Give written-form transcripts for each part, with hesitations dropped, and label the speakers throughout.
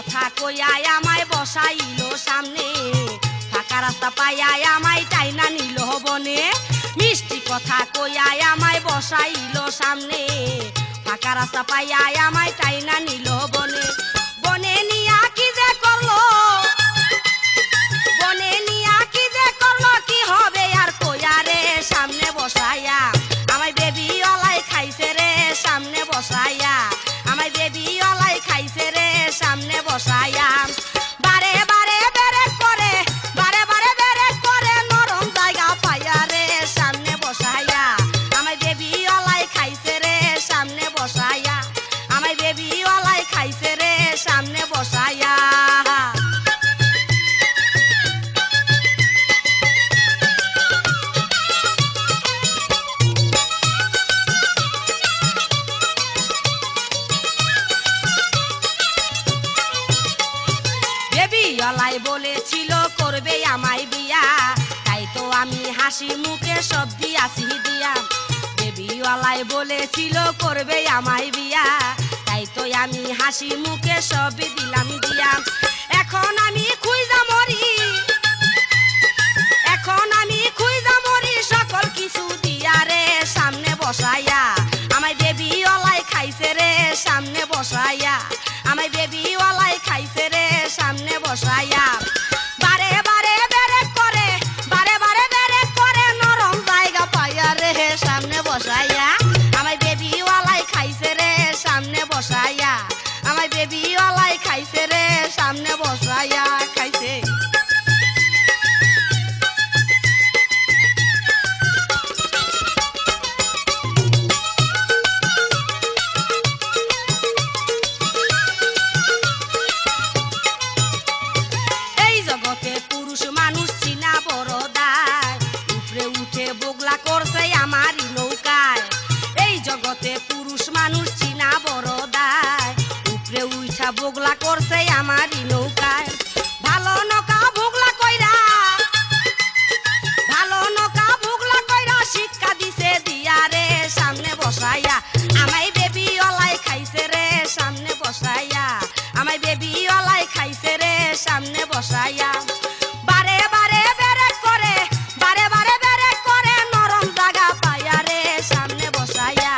Speaker 1: কথা কইয়াই আমায় বসাইলো সামনে, ফাঁকা রাস্তা পাইয়াই আমায় টাইনা নিল বনে। মিষ্টি কথা কইয়াই আমায় বসাইলো সামনে, ফাঁকা রাস্তা পাইয়াই আমায় টাইনা নিল বনে। বনে নিয়া কি যে করলো, বনে নিয়া কি যে করলো, কি হবে আর কইয়া রে সামনে বসাইয়া আমায় বেবি ওলাই খাইছে রে সামনে বসাইয়া, আমায় বেবি ওলাই খাইছে রে সামনে বসাইয়া। বারে বারে বেরে করে, বারে বারে বেরে করে, নরম জায়গা পাইয়া রে সামনে বসাইয়া আমায় বেবি ওলাই খাইছে রে সামনে বসাইয়া, আমায় বেবি ওলাই খাইছে রে সামনে বসাইয়া। বেবিওয়ালাই বলেছিল করবে আমায় বিয়া, তাই তো আমি হাসি মুখে সব দিয়াছি দিয়া। বেবিওয়ালাই বলেছিল করবে আমায় বিয়া, তাই তো আমি হাসি মুখে সব দিলাম দিয়া। এখন আমি খুঁজা মরি, এখন আমি খুঁজা মরি, সকল কিছু দিয়া রে সামনে বসাইয়া আমায় বেবিওয়ালাই খাইছে রে সামনে বসাইয়া, আমায় বেবিওয়ালাই খাইছে রে সামনে বসাইয়া। বারে বারে বেরে করে, বারে বারে বেরে করে, নরম জায়গা পাইয়া রে সামনে বসাইয়া আমায় বেবিওয়ালাই খাইছে রে সামনে বসাইয়া, আমায় বেবিওয়ালাই খাইছে রে সামনে বসাইয়া খাইছে। পুরুষ মানুষ চিনা বড় দায়, উপরে উঠে বগলা করছে আমারই নৌকায়। এই জগতে পুরুষ মানুষ চিনা বড় দায়, উপরে উঠা বগলা করছে আমারই নৌকায়। ভালো নৌকা বগলা কইরা, ভালো নৌকা বগলা কইরা, শিক্ষা দিছে দিয়া রে সামনে বসাইয়া আমায় বেবিওয়ালাই খাইছে রে সামনে বসাইয়া, আমায় বেবিওয়ালাই খাইছে রে সামনে বসাইয়া। বারে বারে বেরে করে, বারে বারে বেরে করে, নরম জায়গা পাইয়া রে সামনে বসাইয়া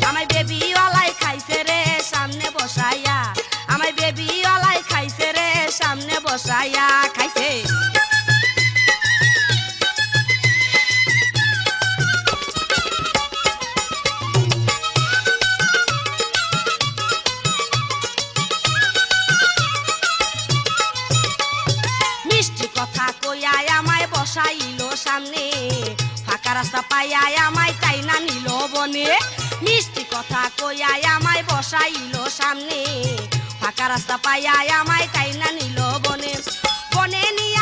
Speaker 1: আমায় বেবিওয়ালাই খাইছে রে সামনে বসাইয়া, আমায় বেবিওয়ালাই খাইছে রে সামনে বসাইয়া খাইছে। কথা কইয়াই আমায় বসাইলো সামনে, ফাঁকা রাস্তা পাইয়াই আমায় টাইনা নিল বনে। মিষ্টি কথা কইয়াই আমায় বসাইলো সামনে, ফাঁকা রাস্তা পাইয়াই আমায় টাইনা নিল বনে। বনে নিয়ে